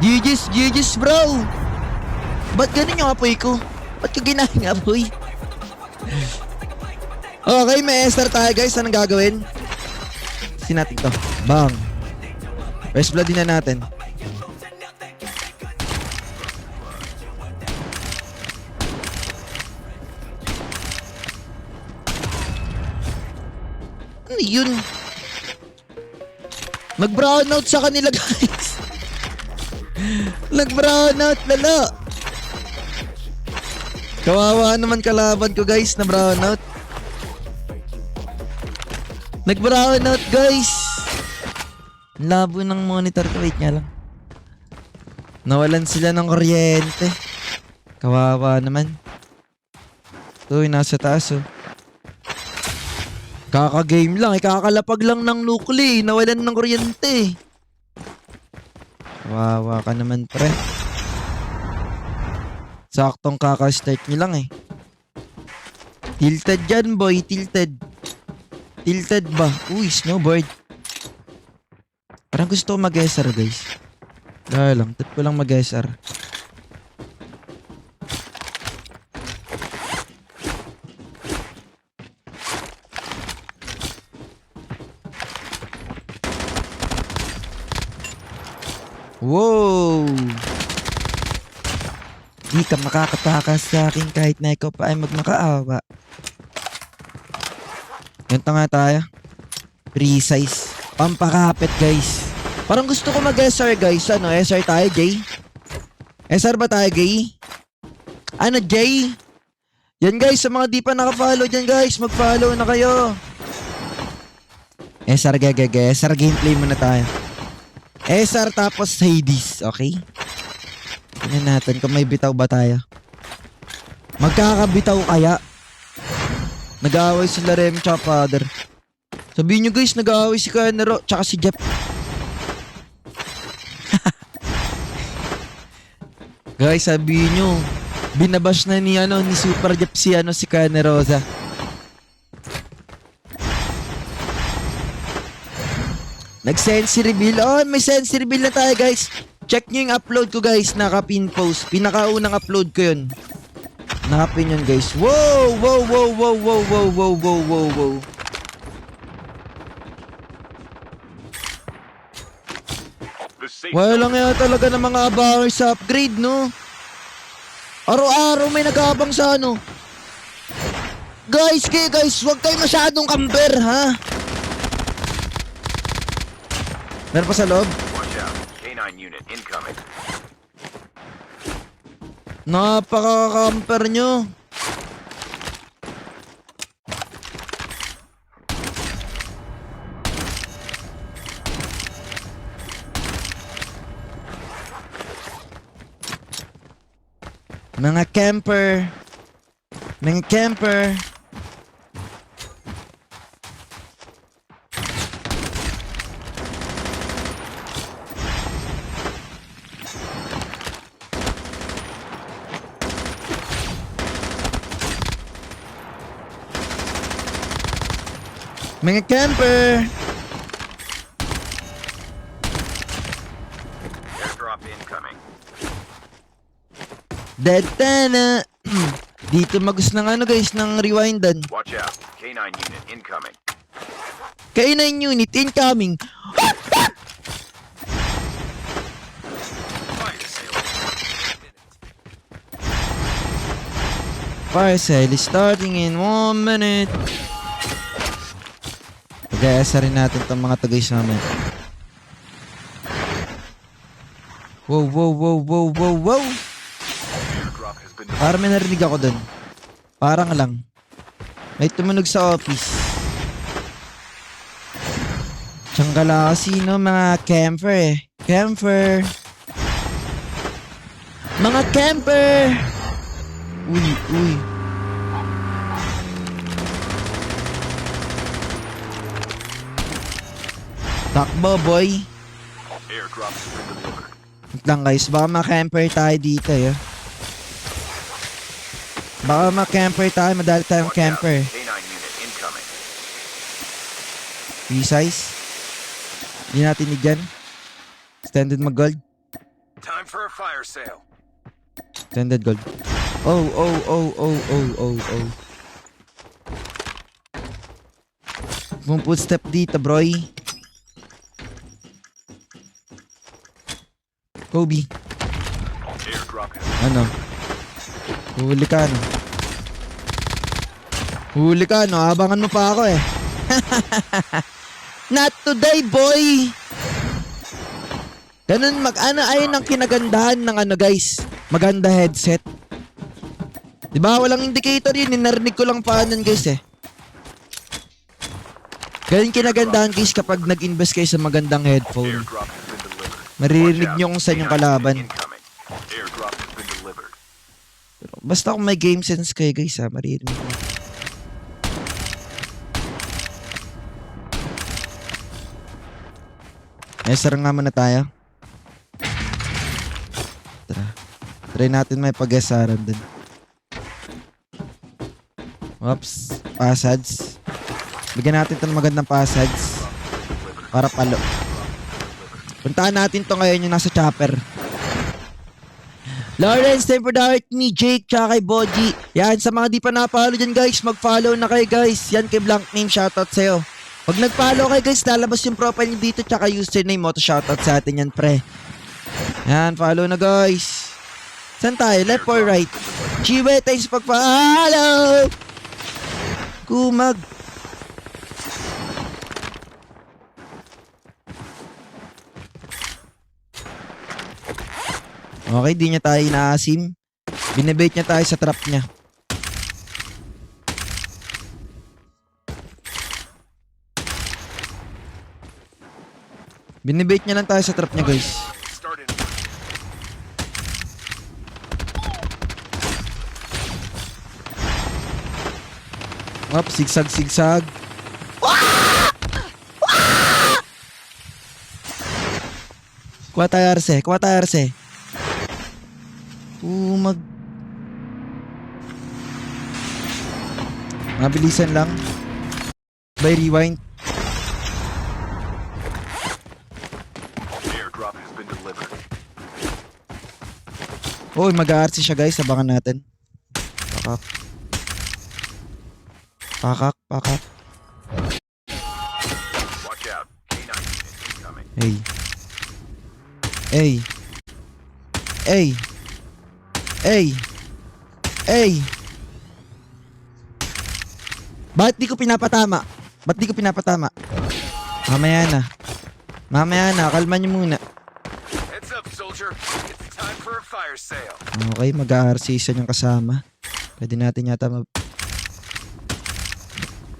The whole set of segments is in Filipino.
GG's bro. Ba't ganun yung apoy ko? Ba't ko ginahin apoy? Okay, may Esther tayo guys. Anong gagawin? Sinatin to. Bang. First blood din na natin. Ano yun? Mag-brownout sa kanila guys. Nag-brownout lalo. Kawawa naman kalaban ko guys na brownout. Nag-brownout guys. Labo ng monitor ko. Wait nga lang. Nawalan sila ng kuryente. Kawawa naman. Ito yung nasa taas oh. Kaka-game lang. Kakalapag lang ng nukli. Nawalan ng kuryente. Kawawa ka naman pre. Saktong kaka-start nyo lang eh. Tilted dyan boy. Tilted. Tilted ba? Uy, snowboard. Parang gusto ko mag-SR guys. Dahil lang, tip ko lang mag-SR. Wow! Di ka makakatakas sa akin kahit na ikaw pa ay magmakaawa. Ganito nga tayo. Precise. Pampakapit guys. Parang gusto ko mag-SR guys. Ano, SR tayo Jay? SR ba tayo Jay? Ano Jay? Yan guys, sa mga di pa naka-follow dyan guys, mag-follow na kayo. SR gagage. SR gameplay muna tayo. SR tapos Hades, okay? Tingnan natin kung may bitaw ba tayo. Magkakabitaw kaya? Nag-aaway sila Rem tsaka Father. Sabihin nyo guys, nag-aaway si Kanero tsaka si Jeff. Guys, sabihin nyo, binabash na ni Super Jeff si Kanerosa. Nag-sensi reveal. Oh, may sensi reveal na tayo guys. Check nyo yung upload ko guys. Naka-pin post. Pinakaunang upload ko yun. Naka-pin yun guys. Wow! Wow! Wow! Wow! Wow! Wow! Wow! Wow! Wow! Wow! Wala lang yan talaga ng mga abangers sa upgrade, no? Araw-araw may nag-aabang sa ano. Guys, huwag kayo masyadong camper, ha? Meron pa sa loob? Unit incoming. Napaka-camper nyo. Mga camper. Mga camper. Mga camper. Airdrop incoming. Dead tana. Dito magus ng ano guys, ng rewindan. Watch out. K9 unit incoming. K9 unit incoming. Fire sale is starting in 1 minute. Pag-aasa rin natin itong mga tagays namin. Wow, wow, wow, wow, wow, wow. Parang may narinig ako dun. Parang lang. May tumunog sa office. Tiyangkala kasi no, mga camper eh. Camper. Mga camper. Uy, uy. Takbo boy. Airdrop has been delivered. Wait lang guys, baka ma-camper tayo dito eh. Baka ma-camper tayo, madali tayong Watch out. camper. K9 unit incoming. Resize. Hindi natin ni dyan. Extended mag-gold. Time for a fire sale. Extended gold. Oh. Kung footstep dito, broy. Kobe. Airdrop has Ano? Huli ka, no? Huli ka, no? Abangan mo pa ako, eh. Not today, boy! Ganun ayun ang kinagandahan ng ano, guys. Maganda headset. Diba? Walang indicator yun. Narinig ko lang pa nun, guys, eh. Ganun kinagandahan, guys, kapag nag-invest kayo sa magandang headphone. airdrop has been delivered. Maririnig nyo kung saan yung kalaban. Incoming. Airdrop has been delivered. Basta kung may game sense kayo, guys, ha, maririnig nyo. Sarang nga muna tayo. Tara. Try natin may pag-esaran din. Oops. Passage. Bigyan natin ito ng magandang passage. Para palo. Puntaan natin to ngayon yung nasa chopper. Lawrence, time for the heart me, Jake, tsaka kay Boji. Yan, sa mga di pa napalo dyan, guys, mag-follow na kayo, guys. Yan kay Blank Name, shoutout sa'yo. Pag nag-follow kayo, guys, lalabas yung profile nyo dito tsaka username mo. To shoutout sa atin yan, pre. Yan, follow na, guys. Saan tayo? Left or right? Chiwe, thanks sa pag-follow! Kumag. Okay, di niya tayo inaasim. Binibait niya tayo sa trap niya. Binibait niya lang tayo sa trap niya, guys. Started. Up, sigsag. Kuha tayo, Arce. Mabilisan lang. By rewind. Airdrop has been delivered. Uy, mag-aarsi siya, guys. Abangan natin. Pakak. Watch out. K9 unit incoming. Hey. Ba't di ko pinapatama? Mamaya na. Kalma niyo muna. Heads up, soldier. It's time for a fire sale. Okay, mag-aarsi isa niyang kasama. Pwede natin yata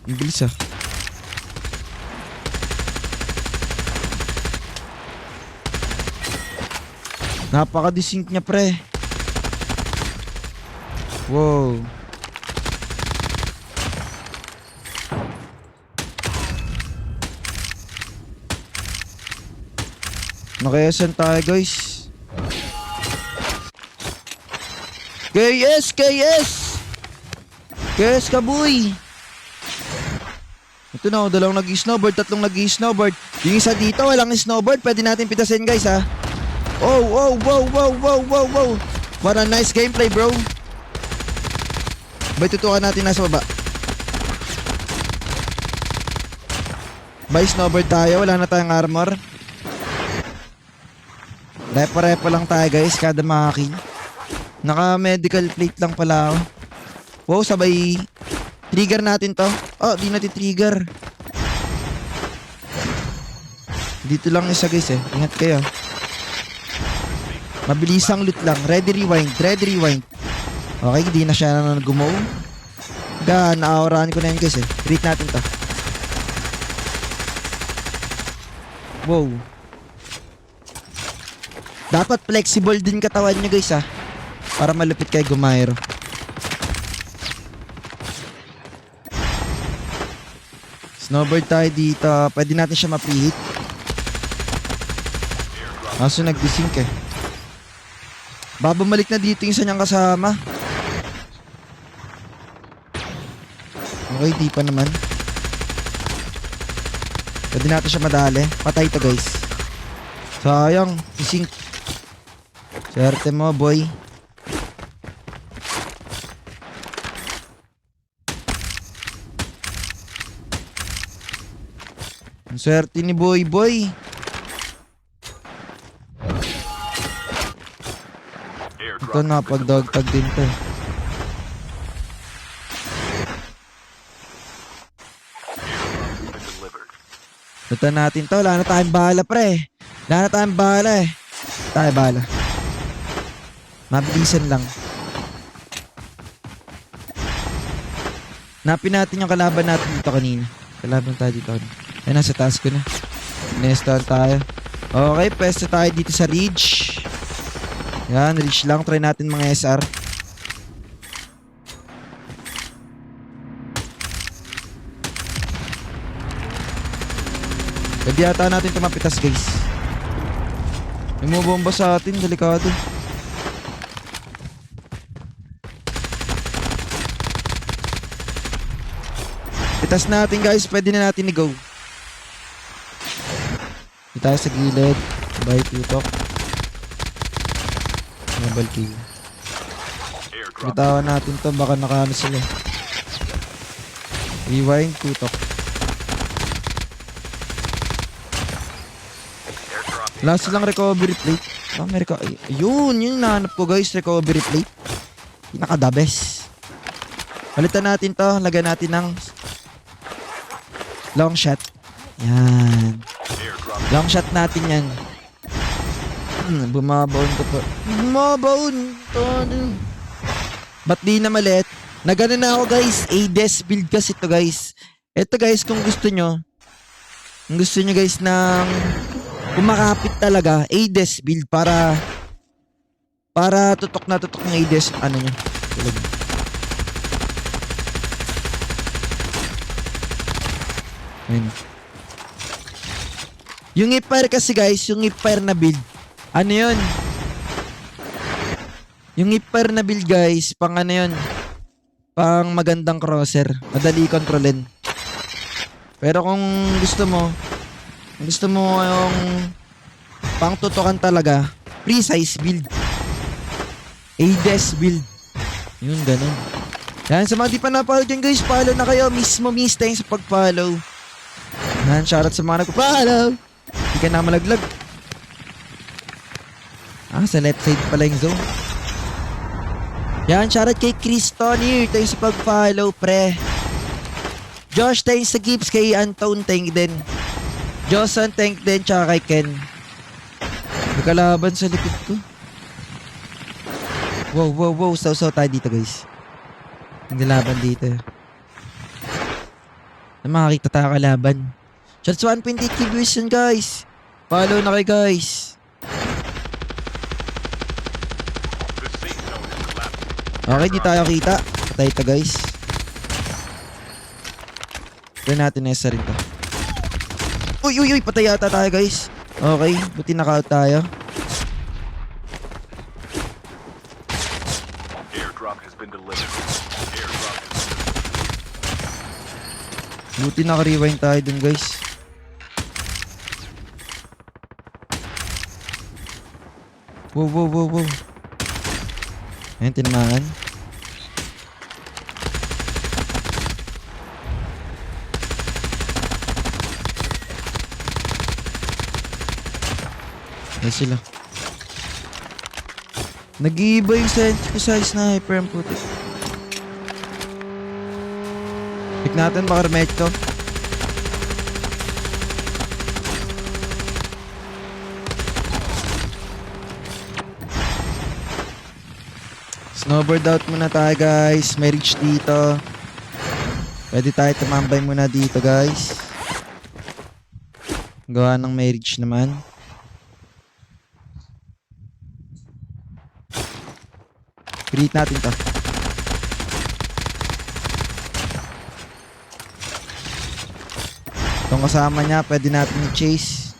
Ang bilis, ah. Napaka-desync niya, pre. Wow. Nakayasan tayo, guys. KS ka, boy. Ito na, dalawang nag-snowboard, tatlong nag-snowboard. Yung isa dito, walang snowboard. Pwede natin pitasin, guys, ha. Oh, wow. What a nice gameplay, bro. Bay, tutukan natin nasa baba. Bay, snowboard tayo. Wala na tayong armor. Repa lang tayo, guys. Kada makaking. Naka-medical plate lang pala ako. Wow, sabay trigger natin to. Oh, di natin trigger. Dito lang isa, guys, eh. Ingat kayo. Mabilisang loot lang. Ready rewind. Okay, di na siya na gumaw. Naaurahan ko na yun, guys, eh. Treat natin to. Wow. Dapat flexible din katawan nyo, guys, ha. Para malupit kayo gumayro. Snowboard tayo dito. Pwede natin siya ma-preheat. Kaso nag-desync, eh. Babalik na dito yung isa niyang kasama. Okay, di pa naman. Pwede natin siya madali. Patay to, guys. Sayang. Desync. Swerte mo, boy. Ang swerte ni boy, boy. Ito napag-dogtag din to. Ito natin to. Wala na tayong bala, pre. Wala na tayong bala eh. Tayo bala. Mabilisan lang. Napin natin yung kalaban natin dito kanina. Kalaban tayo dito kanina. Ay, nasa taas ko na. Nestor tayo. Okay, pwesto tayo dito sa Ridge. Yan, Ridge lang. Try natin mga SR. Pwede yata natin tumapitas, guys. May bumbomba sa atin. Delikado. Pitas natin, guys. Pwede na natin i-go. Dito tayo sa gilid. Bye, tutok. Double kill. Bitawan natin to. Baka nakaano sila. Rewind, tutok. Last lang recovery plate. Oh, ayun, yun nahanap ko, guys. Recovery plate. Pinaka-the best. Palitan natin to. Lagyan natin ng long shot. Yan. Long shot natin yan. Bumabaon ko po. Bumabaon. Ba't di na maliit? Nagano na ako, guys. A-Des build kasi to, guys. Ito, guys, kung gusto nyo. Kung gusto nyo, guys, ng kumakapit talaga, A-Des build para tutok na tutok ng A-Des. Ano nyo? Tulog. Ayun. Yung hipfire kasi, guys, yung hipfire na build. Ano yun? Yung hipfire na build, guys, pang ano yun? Pang magandang crosser. Madali kontrolin. Pero kung gusto mo yung pang tutukan talaga, precise build. A-Des build. Yun, ganun. Yan, sa mga di pa na-follow dyan, guys, follow na kayo. Miss tayo sa pag-follow. Yan, shoutout sa mga nag-follow. Hindi ka na malaglag. Sa left side pala yung zone. Yan, shoutout kay Chris Tony. Tayo sa pag-follow, pre. Josh, tayo sa gifts. Kay Anton, thank din. Johnson, thank din. Tsaka kay Ken. Nagkalaban sa likod ko. Wow. Saw tayo dito, guys. Naglaban dito. Na makakita tayo kalaban. Shots 1.8k views yun, guys. Follow na kayo, guys. Okay, di tayo kita. Patay ito, guys. Try natin nesa rin to. Uy, patay yata tayo, guys. Okay, buti naka-out tayo. Buti naka-rewind tayo dun, guys. Wow. Ayan, tinamaan. Ayan sila. Nag-iiba yung sense ko sa sniper ang puti. Pick natin baka rematch to. Snowboard out muna tayo, guys. May reach dito. Pwede tayo tumambay muna dito, guys. Gawa ng may reach naman. Create natin to. Itong kasama niya, pwede natin i-chase.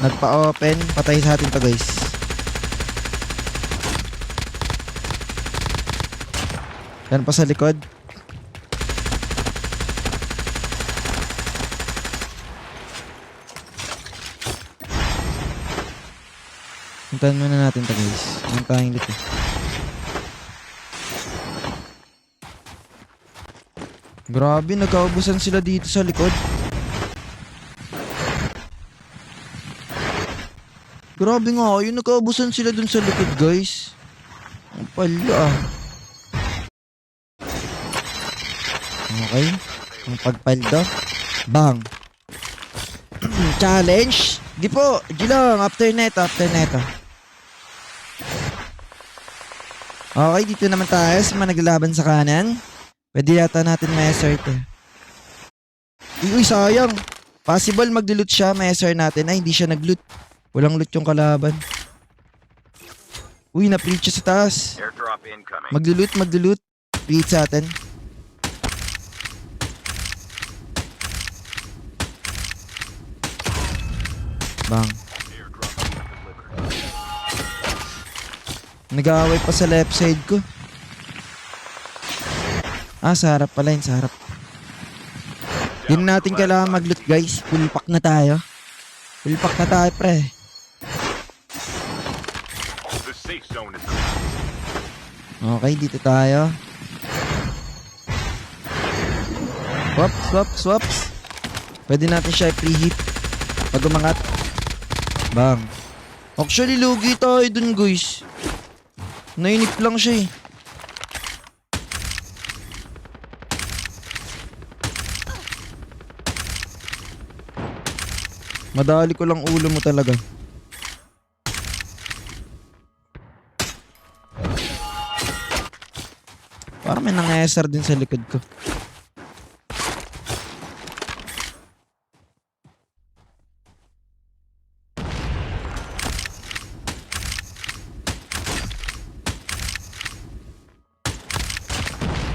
Nagpa-open. Patay sa atin to, guys. Yan pa sa likod. Puntahan muna natin to guys. Ang tayong dito. Grabe, nagkaubusan sila dito sa likod. Grabe nga, yun nagkaubusan sila dun sa likod guys. Ang pala ah. Okay. Ang pagpaldo. Bang. Challenge. Di po. Di lang. After neto. Okay, dito naman tayo sa mga naglalaban sa kanan. Pwede yata natin ma-SR to. Uy, sayang. Possible mag-loot siya. Ma-SR natin. Ay, hindi siya nag-loot. Walang loot yung kalaban. Uy, na-preach siya sa taas. Airdrop incoming. Mag-loot. Preach sa atin. Bang. Airdrop delivered. Nag-aaway pa sa left side ko. Ah, sa harap pala yun, sa harap. Yun natin kailangan mag-loot guys. Full pack na tayo. Pre. The safe zone is Okay, dito tayo. Swaps. Pwede natin siya i-preheat. Pag umangat. Bang. Actually, lugi tayo dun guys. Nainip lang siya eh. Madali ko lang ulo mo talaga. Parang may nang-SR din sa likod ko.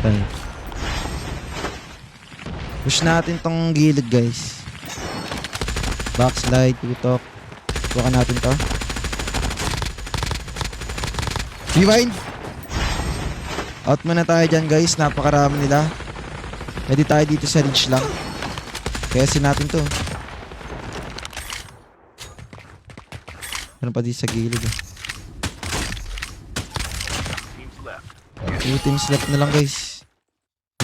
Okay. Push natin tong gilid guys. Backslide, tutok. Tukan natin to. Rewind. Out muna tayo dyan guys. Napakarami nila. Pwede tayo dito sa ridge lang. Kaya natin to. Ano pa dito sa gilid eh. teams left. 2 teams left na lang guys.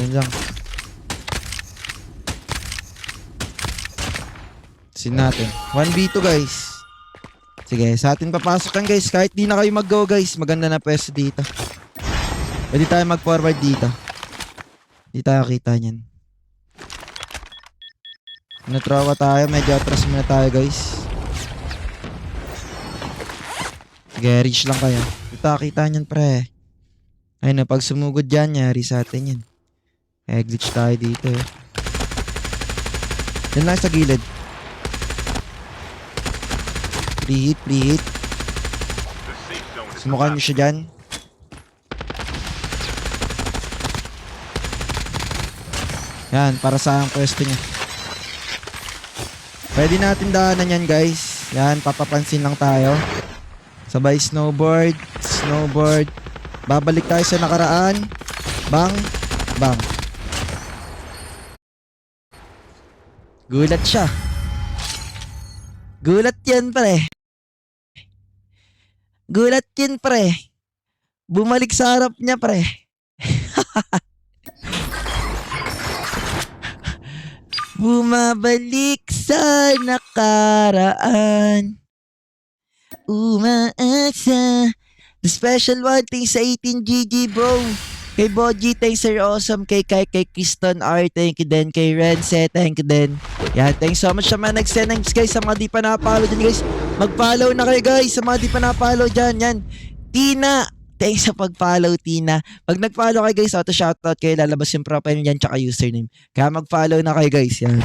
Yan lang. Sin natin. 1v2 guys. Sige, sa atin papasok yan guys. Kahit di na kayo mag-go guys. Maganda na pwesto dito. Pwede tayo mag-forward dito. Di tayo kita nyan. Natrawa tayo. Medyo atras muna tayo guys. Sige, reach lang kayo. Di tayo kita nyan pre. Ayun na, pag sumugod dyan, nyari sa atin yan. Glitch tayo dito eh. Yan lang sa gilid. Preheat. The safe zone is Sumukan nyo siya dyan. Yan, para sa ang pwesto niya. Pwede natin daanan yan guys. Yan, papapansin lang tayo. Sabay snowboard. Babalik tayo sa nakaraan. Bang. Gulat siya. Gulat yan pre. Bumalik sa harap niya pre. Bumabalik sa nakaraan. Umaasa. The special one, thanks sa 18GG bro. Kay Boji, thanks Sir Awesome. Kay Kriston R, thank you din. Kay Rense, thank you din. Yan, thanks so much sa mga nag-send guys. Sa mga di pa na-follow dyan guys, mag-follow na kayo guys. Sa mga di pa na-follow dyan, yan. Tina, thanks sa pag-follow Tina. Pag nag-follow kayo guys, auto shoutout kayo, lalabas yung profile nyan tsaka username. Kaya mag-follow na kayo guys, yan.